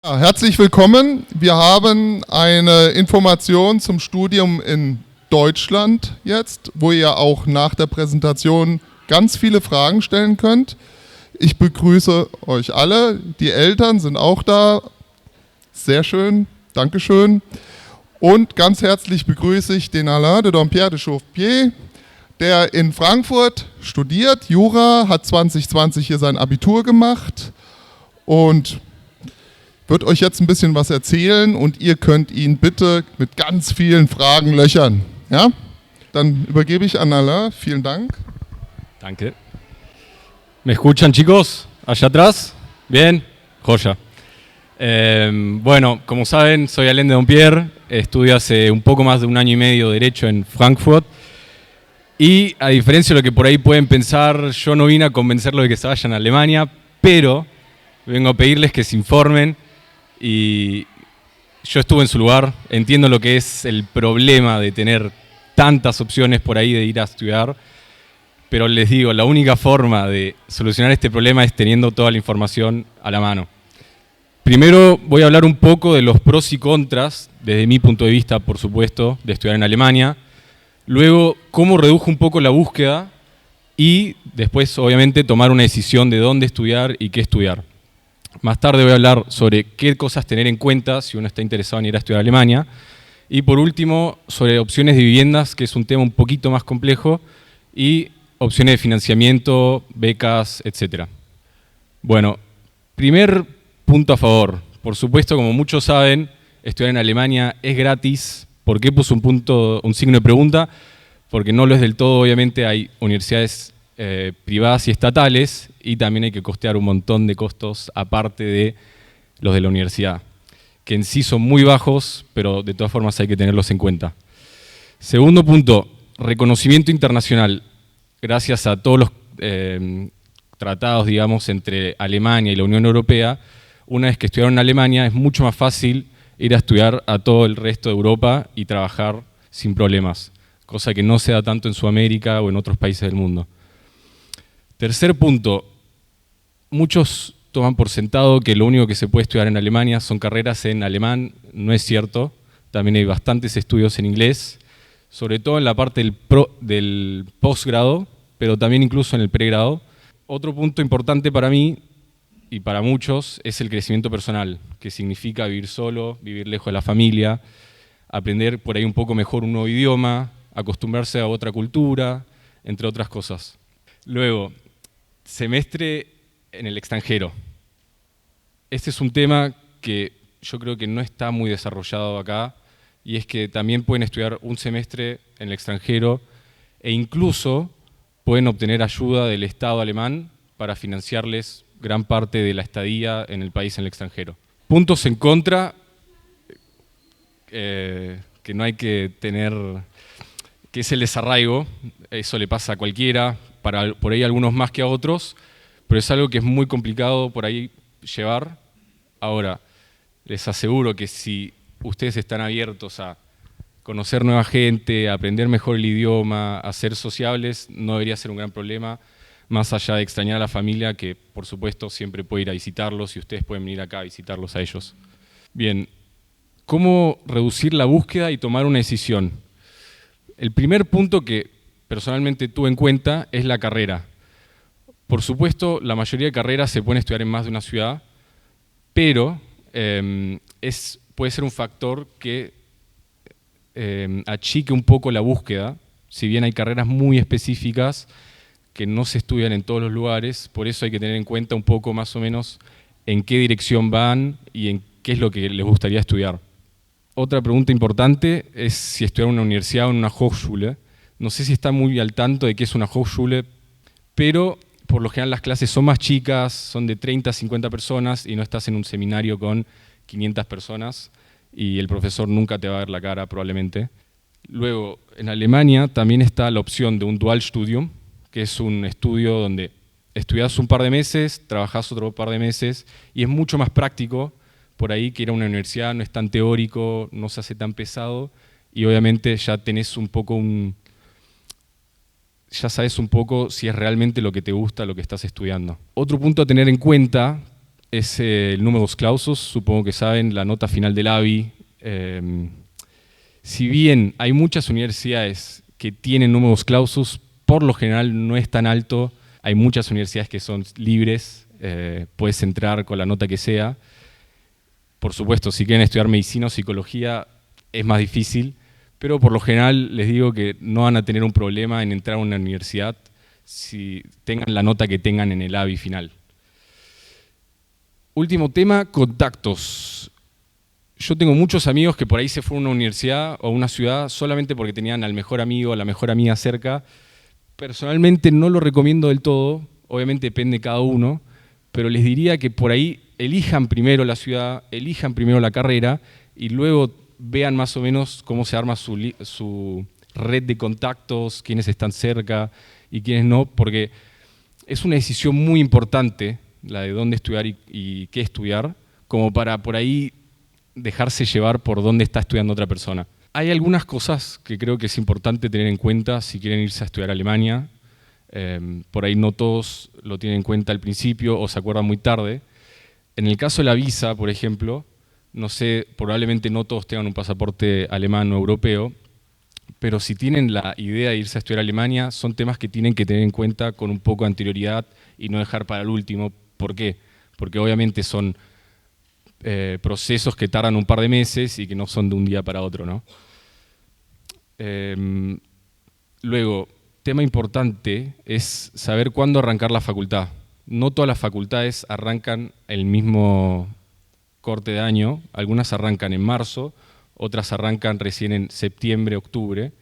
Ja, herzlich willkommen. Wir haben eine Information zum Studium in Deutschland jetzt, wo ihr auch nach der Präsentation ganz viele Fragen stellen könnt. Ich begrüße euch alle. Die Eltern sind auch da. Sehr schön. Dankeschön. Und ganz herzlich begrüße ich den Alain de Dompierre de Chauffier, der in Frankfurt studiert, Jura, hat 2020 hier sein Abitur gemacht und wird euch jetzt ein bisschen was erzählen und ihr könnt ihn bitte mit ganz vielen Fragen löchern. Ja? Dann übergebe ich an Alain. Vielen Dank. Danke. ¿Me escuchan, chicos? ¿Allá atrás? Bien. Joya. Bueno, como saben, soy Alain de Dompierre. Estudio hace un poco más de 1 año y medio Derecho en Frankfurt. Y a diferencia de lo que por ahí pueden pensar, yo no vine a convencerlos de que se vayan a Alemania, pero vengo a pedirles que se informen. Y yo estuve en su lugar, entiendo lo que es el problema de tener tantas opciones por ahí de ir a estudiar, pero les digo, la única forma de solucionar este problema es teniendo toda la información a la mano. Primero voy a hablar un poco de los pros y contras, desde mi punto de vista, por supuesto, de estudiar en Alemania. Luego, cómo redujo un poco la búsqueda y después, obviamente, tomar una decisión de dónde estudiar y qué estudiar. Más tarde voy a hablar sobre qué cosas tener en cuenta si uno está interesado en ir a estudiar a Alemania. Y por último, sobre opciones de viviendas, que es un tema un poquito más complejo, y opciones de financiamiento, becas, etc. Bueno, primer punto a favor. Por supuesto, como muchos saben, estudiar en Alemania es gratis. ¿Por qué puse un signo de pregunta? Porque no lo es del todo, obviamente hay universidades privadas y estatales y también hay que costear un montón de costos aparte de los de la universidad, que en sí son muy bajos, pero de todas formas hay que tenerlos en cuenta. Segundo punto, reconocimiento internacional. Gracias a todos los tratados, digamos, entre Alemania y la Unión Europea, una vez que estudiaron en Alemania es mucho más fácil ir a estudiar a todo el resto de Europa y trabajar sin problemas, cosa que no se da tanto en Sudamérica o en otros países del mundo. Tercer punto, muchos toman por sentado que lo único que se puede estudiar en Alemania son carreras en alemán. No es cierto, también hay bastantes estudios en inglés, sobre todo en la parte del posgrado, pero también incluso en el pregrado. Otro punto importante para mí y para muchos es el crecimiento personal, que significa vivir solo, vivir lejos de la familia, aprender por ahí un poco mejor un nuevo idioma, acostumbrarse a otra cultura, entre otras cosas. Luego, semestre en el extranjero. Este es un tema que yo creo que no está muy desarrollado acá, y es que también pueden estudiar un semestre en el extranjero e incluso pueden obtener ayuda del Estado alemán para financiarles gran parte de la estadía en el país en el extranjero. Puntos en contra, que no hay que tener, que es el desarraigo. Eso le pasa a cualquiera, por ahí algunos más que a otros, pero es algo que es muy complicado por ahí llevar. Ahora, les aseguro que si ustedes están abiertos a conocer nueva gente, a aprender mejor el idioma, a ser sociables, no debería ser un gran problema, más allá de extrañar a la familia, que por supuesto siempre puede ir a visitarlos y ustedes pueden venir acá a visitarlos a ellos. Bien, ¿cómo reducir la búsqueda y tomar una decisión? El primer punto que personalmente tuve en cuenta es la carrera. Por supuesto, la mayoría de carreras se pueden estudiar en más de una ciudad, pero puede ser un factor que achique un poco la búsqueda, si bien hay carreras muy específicas que no se estudian en todos los lugares, por eso hay que tener en cuenta un poco más o menos en qué dirección van y en qué es lo que les gustaría estudiar. Otra pregunta importante es si estudiar en una universidad o en una Hochschule. No sé si está muy al tanto de qué es una Hochschule, pero por lo general las clases son más chicas, son de 30 a 50 personas y no estás en un seminario con 500 personas y el profesor nunca te va a ver la cara probablemente. Luego, en Alemania también está la opción de un Dualstudium, que es un estudio donde estudias un par de meses, trabajás otro par de meses y es mucho más práctico por ahí que ir a una universidad, no es tan teórico, no se hace tan pesado y obviamente ya tenés un poco ya sabes un poco si es realmente lo que te gusta, lo que estás estudiando. Otro punto a tener en cuenta es el numerus clausus, supongo que saben, la nota final del ABI. Si bien hay muchas universidades que tienen numerus clausus, por lo general no es tan alto. Hay muchas universidades que son libres, puedes entrar con la nota que sea. Por supuesto, si quieren estudiar medicina o psicología es más difícil, pero por lo general les digo que no van a tener un problema en entrar a una universidad si tengan la nota que tengan en el ABI final. Último tema, contactos. Yo tengo muchos amigos que por ahí se fueron a una universidad o a una ciudad solamente porque tenían al mejor amigo o la mejor amiga cerca. Personalmente no lo recomiendo del todo, obviamente depende de cada uno, pero les diría que por ahí elijan primero la ciudad, elijan primero la carrera y luego vean más o menos cómo se arma su red de contactos, quiénes están cerca y quiénes no, porque es una decisión muy importante la de dónde estudiar y qué estudiar, como para por ahí dejarse llevar por dónde está estudiando otra persona. Hay algunas cosas que creo que es importante tener en cuenta si quieren irse a estudiar a Alemania. Por ahí no todos lo tienen en cuenta al principio o se acuerdan muy tarde. En el caso de la visa, por ejemplo, no sé, probablemente no todos tengan un pasaporte alemán o europeo, pero si tienen la idea de irse a estudiar a Alemania, son temas que tienen que tener en cuenta con un poco de anterioridad y no dejar para el último. ¿Por qué? Porque obviamente son procesos que tardan un par de meses y que no son de un día para otro, ¿no? Luego, tema importante es saber cuándo arrancar la facultad. No todas las facultades arrancan el mismo corte de año, algunas arrancan en marzo, otras arrancan recién en septiembre, octubre,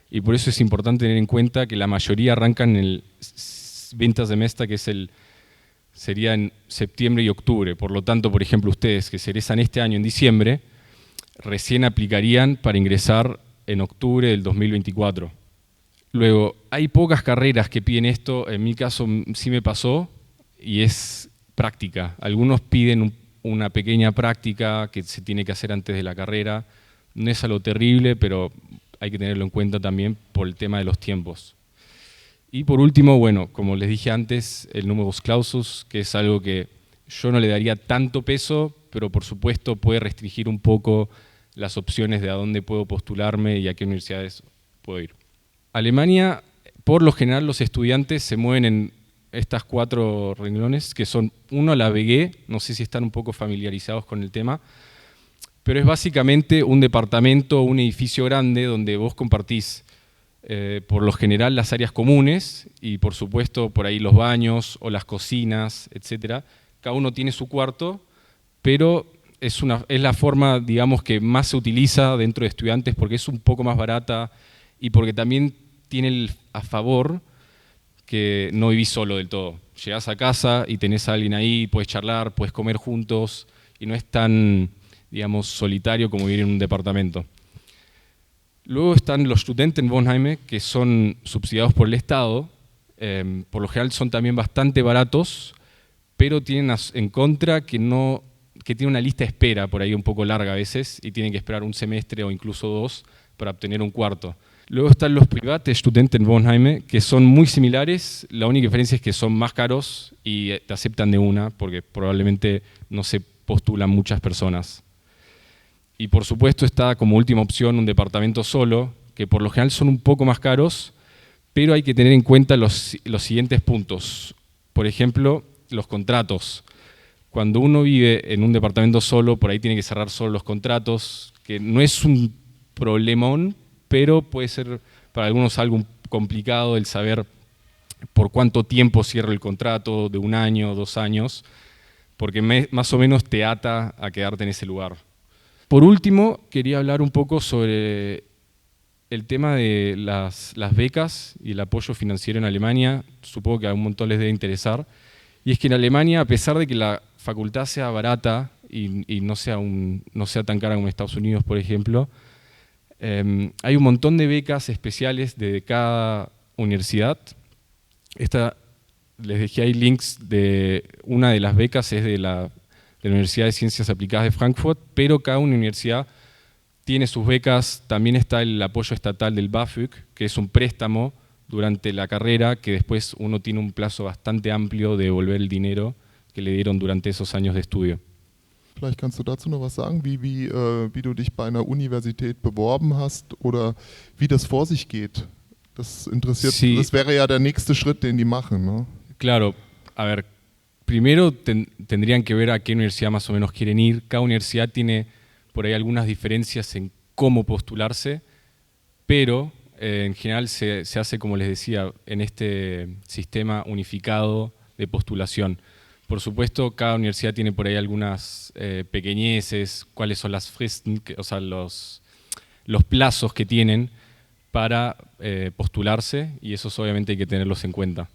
y por eso es importante tener en cuenta que la mayoría arrancan en el Wintersemester, que sería en septiembre y octubre. Por lo tanto, por ejemplo, ustedes que se egresan este año en diciembre, recién aplicarían para ingresar en octubre del 2024. Luego, hay pocas carreras que piden esto, en mi caso sí me pasó, y es práctica. Algunos piden una pequeña práctica que se tiene que hacer antes de la carrera. No es algo terrible, pero hay que tenerlo en cuenta también por el tema de los tiempos. Y por último, bueno, como les dije antes, el numerus clausus, que es algo que yo no le daría tanto peso, pero por supuesto puede restringir un poco las opciones de a dónde puedo postularme y a qué universidades puedo ir. Alemania, por lo general, los estudiantes se mueven en estas 4 renglones, que son, uno, la BG, no sé si están un poco familiarizados con el tema, pero es básicamente un departamento, un edificio grande donde vos compartís por lo general las áreas comunes y por supuesto por ahí los baños o las cocinas, etc. Cada uno tiene su cuarto, pero es la forma, digamos, que más se utiliza dentro de estudiantes porque es un poco más barata y porque también tiene a favor que no vivís solo del todo. Llegás a casa y tenés a alguien ahí, puedes charlar, puedes comer juntos y no es tan, digamos, solitario como vivir en un departamento. Luego están los Studentenwohnheime, que son subsidiados por el Estado. Por lo general son también bastante baratos, pero tienen en contra que tiene una lista de espera por ahí un poco larga a veces y tienen que esperar un semestre o incluso 2 para obtener un cuarto. Luego están los Private Studentenwohnheime, que son muy similares. La única diferencia es que son más caros y te aceptan de una, porque probablemente no se postulan muchas personas. Y por supuesto está como última opción un departamento solo, que por lo general son un poco más caros, pero hay que tener en cuenta los siguientes puntos. Por ejemplo, los contratos. Cuando uno vive en un departamento solo, por ahí tiene que cerrar solo los contratos, que no es un problemón, pero puede ser para algunos algo complicado el saber por cuánto tiempo cierra el contrato, de 1 año, 2 años, porque más o menos te ata a quedarte en ese lugar. Por último, quería hablar un poco sobre el tema de las becas y el apoyo financiero en Alemania. Supongo que a un montón les debe interesar. Y es que en Alemania, a pesar de que la facultad sea barata y no sea tan cara como en Estados Unidos, por ejemplo, hay un montón de becas especiales de cada universidad. Les dejé ahí links de una de las becas, es de la Universidad de Ciencias Aplicadas de Frankfurt, pero cada universidad tiene sus becas. También está el apoyo estatal del BAföG, que es un préstamo durante la carrera, que después uno tiene un plazo bastante amplio de devolver el dinero que le dieron durante esos años de estudio. Vielleicht kannst du dazu noch was sagen, wie du dich bei einer Universität beworben hast oder wie das vor sich geht. Das interessiert, Sí. Das wäre ja der nächste Schritt, den die machen, ¿no? Claro, a ver, primero tendrían que ver a qué universidad más o menos quieren ir. Cada universidad tiene por ahí algunas diferencias en cómo postularse, pero en general se hace, como les decía, en este sistema unificado de postulación. Por supuesto, cada universidad tiene por ahí algunas pequeñeces, cuáles son las Fristen, o sea, los plazos que tienen para postularse, y esos obviamente hay que tenerlos en cuenta.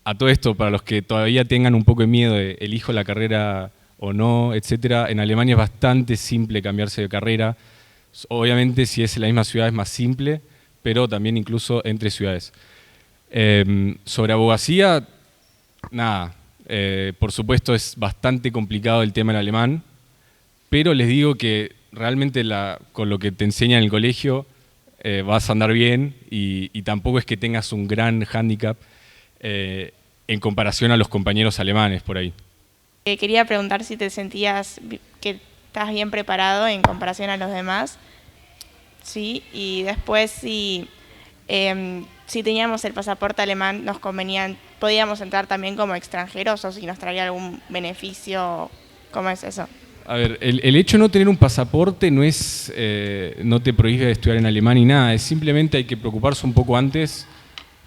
A todo esto, para los que todavía tengan un poco de miedo de elijo la carrera o no, etcétera, en Alemania es bastante simple cambiarse de carrera. Obviamente, si es en la misma ciudad es más simple, pero también incluso entre ciudades. Sobre abogacía, nada. Por supuesto es bastante complicado el tema del alemán, pero les digo que realmente con lo que te enseñan en el colegio vas a andar bien y tampoco es que tengas un gran hándicap en comparación a los compañeros alemanes por ahí. Quería preguntar si te sentías que estás bien preparado en comparación a los demás, ¿sí? Y después si teníamos el pasaporte alemán podíamos entrar también como extranjeros o si nos traía algún beneficio, ¿cómo es eso? A ver, el hecho de no tener un pasaporte no te prohíbe estudiar en alemán ni nada, es simplemente hay que preocuparse un poco antes,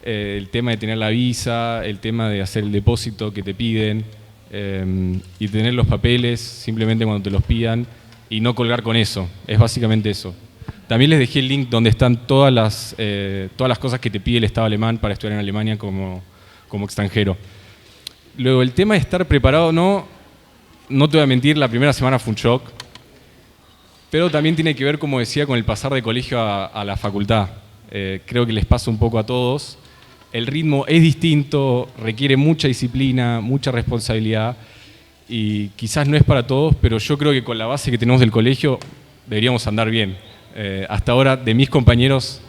el tema de tener la visa, el tema de hacer el depósito que te piden y tener los papeles simplemente cuando te los pidan y no colgar con eso, es básicamente eso. También les dejé el link donde están todas las cosas que te pide el Estado alemán para estudiar en Alemania como extranjero. Luego, el tema de estar preparado o no te voy a mentir, la primera semana fue un shock, pero también tiene que ver, como decía, con el pasar de colegio a la facultad. Creo que les pasa un poco a todos. El ritmo es distinto, requiere mucha disciplina, mucha responsabilidad y quizás no es para todos, pero yo creo que con la base que tenemos del colegio deberíamos andar bien. Hasta ahora, de mis compañeros,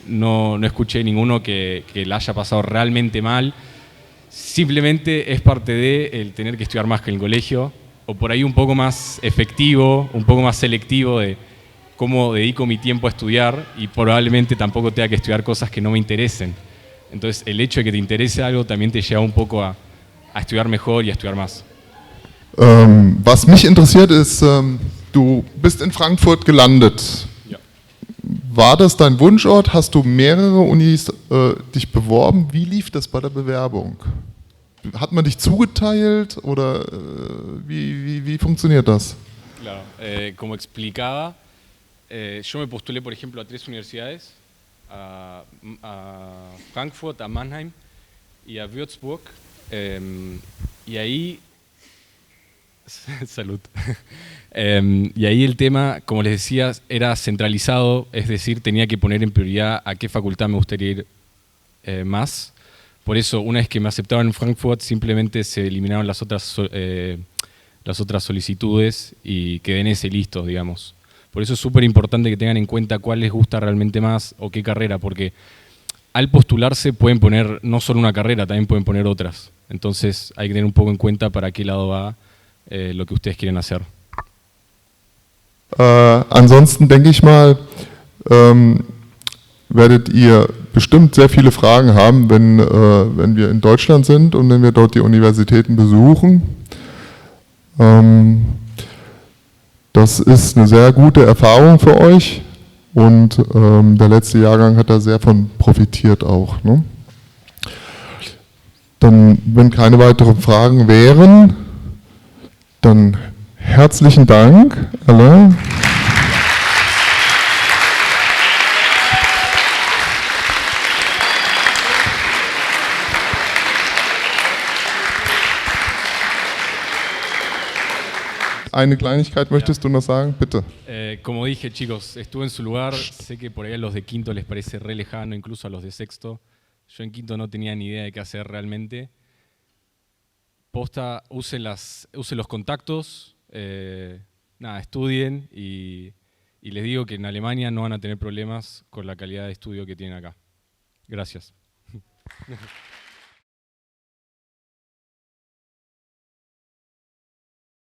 no escuché ninguno que la haya pasado realmente mal. Simplemente es parte de el tener que estudiar más que en el colegio, o por ahí un poco más efectivo, un poco más selectivo de cómo dedico mi tiempo a estudiar y probablemente tampoco tenga que estudiar cosas que no me interesen. Entonces, el hecho de que te interese algo también te lleva un poco a estudiar mejor y a estudiar más. Was mich interessiert ist, du bist in Frankfurt gelandet. Ja. War das dein Wunschort? Hast du mehrere Unis dich beworben? Wie lief das bei der Bewerbung? Hat man dich zugeteilt oder wie funktioniert das? Claro, como explicaba, yo me postulé, por ejemplo, a 3 universidades, a Frankfurt, a Mannheim y a Würzburg, y ahí salud. Y ahí el tema, como les decía, era centralizado, es decir, tenía que poner en prioridad a qué facultad me gustaría ir más. Por eso, una vez que me aceptaron en Frankfurt, simplemente se eliminaron las otras solicitudes y quedé en ese listo, digamos. Por eso es súper importante que tengan en cuenta cuál les gusta realmente más o qué carrera, porque al postularse pueden poner no solo una carrera, también pueden poner otras. Entonces hay que tener un poco en cuenta para qué lado va lo que ustedes quieren hacer. Ansonsten denke ich mal, werdet ihr bestimmt sehr viele Fragen haben, wenn wir in Deutschland sind und wenn wir dort die Universitäten besuchen. Das ist eine sehr gute Erfahrung für euch und der letzte Jahrgang hat da sehr von profitiert auch. Ne? Dann, wenn keine weiteren Fragen wären, dann herzlichen Dank, Alain. Eine Kleinigkeit möchtest du noch sagen? Bitte. Como dije, chicos, estuve en su lugar, sé que por ahí a los de quinto les parece re lejano, incluso a los de sexto. Yo en quinto no tenía ni idea de qué hacer realmente. Posta, use los contactos, nada, estudien y les digo que en Alemania no van a tener problemas con la calidad de estudio que tienen acá. Gracias.